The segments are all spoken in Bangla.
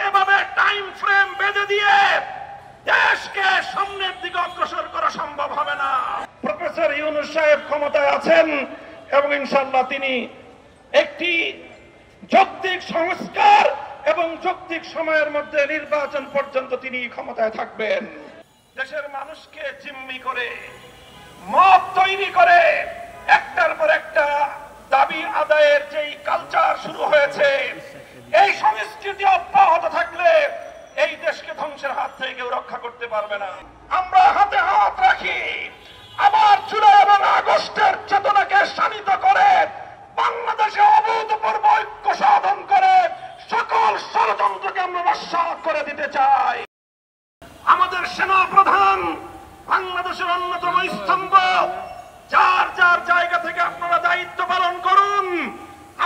এভাবে টাইম ফ্রেম বেঁধে দিয়ে দেশকে সামনের দিকে অগ্রসর করা সম্ভব হবে না। প্রফেসর ইউনূস সাহেব ক্ষমতায় আছেন এবং ইনশাআল্লাহ তিনি একটি যৌক্তিক সংস্কার এবং যৌক্তিক সময়ের মধ্যে নির্বাচন পর্যন্ত তিনি ক্ষমতায় থাকবেন। দেশের মানুষকে জিম্মি করে মব তৈরি করে একটার পর একটা দাবি আদায়ের যেই কালচার শুরু হয়েছে, এই সংস্কৃতি অব্যাহত থাকলে এই দেশকে ধ্বংসের হাত থেকে কেউ রক্ষা করতে পারবে না। আমরা হাতে হাত রাখি, আবার জুলাই এবং আগস্টের চেতনাকে শানিত করে বাংলাদেশে অভূতপূর্ব ঐক্য সাধন করে সকল ষড়যন্ত্রকে আমরা নস্যাৎ করে দিতে চাই। আমাদের সেনা প্রধান বাংলাদেশের অন্যতম স্তম্ভ, যার যার জায়গা থেকে আপনারা দায়িত্ব পালন করুন।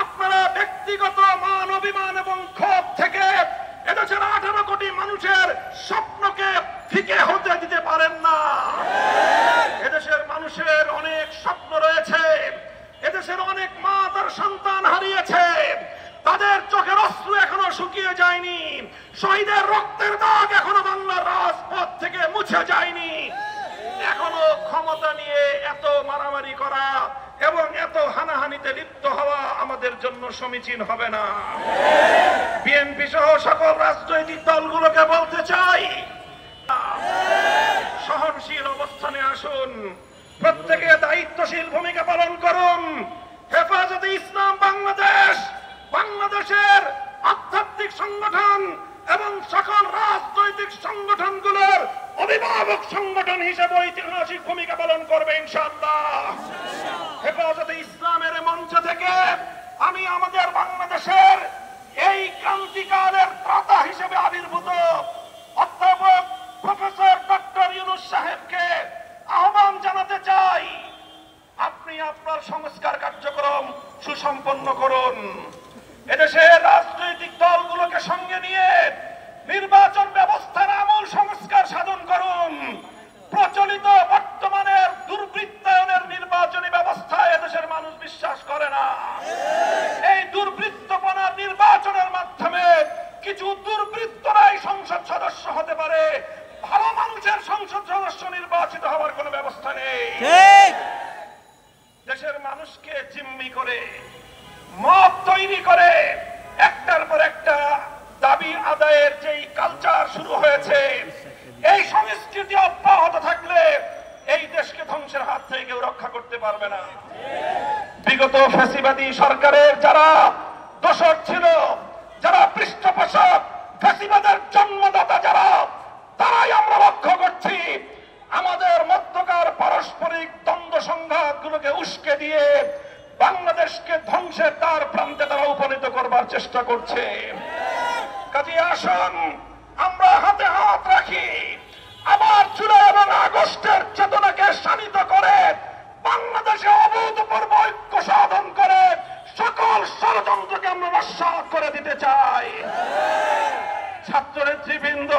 আপনারা ব্যক্তিগত মান অভিমান এবং ক্ষোভ থেকে এদেশের 18 কোটি মানুষের স্বপ্নকে ফিকে হতে দিতে পারেন না। এদেশের মানুষের অনেক স্বপ্ন রয়েছে, এদেশের অনেক মা তার সন্তান হারিয়েছে, তাদের চোখের অশ্রু এখনো শুকিয়ে যায়নি, শহীদের রক্তের দাগ এখনো বাংলার রাজপথ থেকে মুছে যায়নি। এখনো ক্ষমতা নিয়ে এত মারামারি করা এবং এত হানাহানিতে লিপ্ত হওয়া আমাদের জন্য সমীচীন হবে না। বিএনপি সহ সকল রাজনৈতিক দলগুলোকে বলতে চাই, সহনশীল অবস্থানে আসুন, প্রত্যেকে দায়িত্বশীল ভূমিকা পালন করুন। হেফাজতে ইসলাম বাংলাদেশ বাংলাদেশের আধ্যাত্মিক সংগঠন এবং সকল রাজনৈতিক সংগঠনগুলোর অভিভাবক সংগঠন হিসেবে ঐতিহাসিক ভূমিকা পালন করবে ইনশাআল্লাহ। হেফাজতে ইসলামের মঞ্চ থেকে আমি আমাদের বাংলাদেশের এই ক্রান্তিকালের ত্রাতা হিসেবে আবির্ভূত অধ্যাপক প্রফেসর ডক্টর ইউনূস সাহেবকে আহ্বান জানাতে চাই, আপনি আপনার সংস্কার কার্যক্রম সুসম্পন্ন করুন। এদেশের রাজনৈতিক দলগুলোকে সঙ্গে নিয়ে নির্বাচন ব্যবস্থার আমূল সংস্কার সাধন করুন। প্রচলিত বর্তমানের দুর্বৃত্তায়নের নির্বাচনী ব্যবস্থায় এদেশের মানুষ বিশ্বাস করে না। এই দুর্বৃত্তপনার নির্বাচনের মাধ্যমে কিছু দুর্বৃত্তরাই সংসদ সদস্য হতে পারে, ভালো মানুষের সংসদ সদস্য নির্বাচিত হওয়ার কোনো ব্যবস্থা নেই। দেশের মানুষকে জিম্মি করে মব তৈরি করে একটার পর একটা দাবি আদায়ের যেই কালচার শুরু হয়েছে, এই সংস্কৃতি অব্যাহত থাকলে এই দেশকে ধ্বংসের হাত থেকে কেউ রক্ষা করতে পারবে না। বিগত ফ্যাসিবাদী সরকারের যারা দোসর ছিল, যারা পৃষ্ঠপোষক, ফ্যাসিবাদের জন্মদাতা যারা, তারাই আমরা লক্ষ্য করছি আমাদের মধ্যকার পারস্পরিক দ্বন্দ্ব সংঘাতগুলোকে উস্কে দিয়ে বাংলাদেশকে ধ্বংসের দ্বার প্রান্তে তারা উপনীত করবার চেষ্টা করছে। কাজে আসুন আমরা হাতে হাত রাখি, আবার জুলাই এবং আগস্টের চেতনাকে শানিত করে বাংলাদেশে অভূতপূর্ব ঐক্য সাধন করে সকল ষড়যন্ত্রকে আমরা নস্যাৎ করে দিতে চাই। ছাত্র নেতৃবৃন্দ,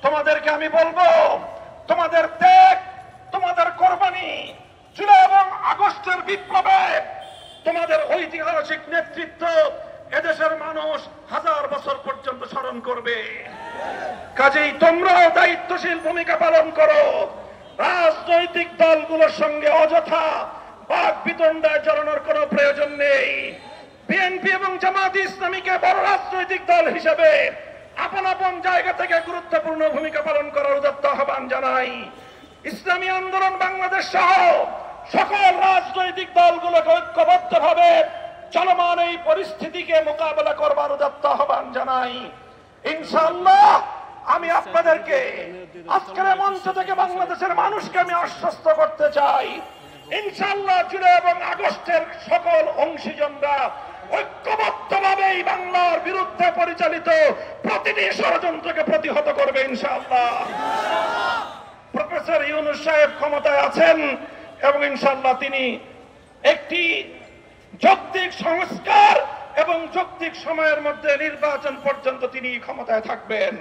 তোমাদেরকে আমি বলবো, তোমাদের ত্যাগ, তোমাদের কোরবানি, জুলাই এবং আগস্টের বিপ্লবে তোমাদের ঐতিহাসিক নেতৃত্ব এদেশের মানুষ 1000 বছর পর্যন্ত স্মরণ করবে। কাজেই তোমরাও দায়িত্বশীল ভূমিকা পালন করো। রাজনৈতিক দলগুলোর সঙ্গে অযথা বাক বিতণ্ডায় জড়ানোর কোনো প্রয়োজন নেই। বিএনপি এবং জামায়াতে ইসলামীকে বড় রাজনৈতিক দল হিসেবে আপন আপন জায়গা থেকে গুরুত্বপূর্ণ ভূমিকা পালন করার উদাত্ত আহ্বান জানাই। ইসলামী আন্দোলন বাংলাদেশ সহ সকল রাজনৈতিক দলগুলোকে ঐক্যবদ্ধভাবে চলমান এই পরিস্থিতিকে মোকাবেলা করবার উদাত্ত আহ্বান জানাই। ইনশাআল্লাহ আমি আপনাদেরকে আজকের মঞ্চ থেকে বাংলাদেশের মানুষকে আমি আশ্বস্ত করতে চাই, ইনশাআল্লাহ জুলাই এবং আগস্টের সকল অংশীজনরা ঐক্যবদ্ধভাবে এই বাংলার বিরুদ্ধে পরিচালিত প্রতিটি ষড়যন্ত্রকে প্রতিহত করবে ইনশাআল্লাহ। প্রফেসর ইউনূস সাহেব ক্ষমতায় আছেন এবং ইনশাআল্লাহ তিনি একটি যৌক্তিক সংস্কার এবং যৌক্তিক সময়ের মধ্যে নির্বাচন পর্যন্ত তিনি ক্ষমতায় থাকবেন।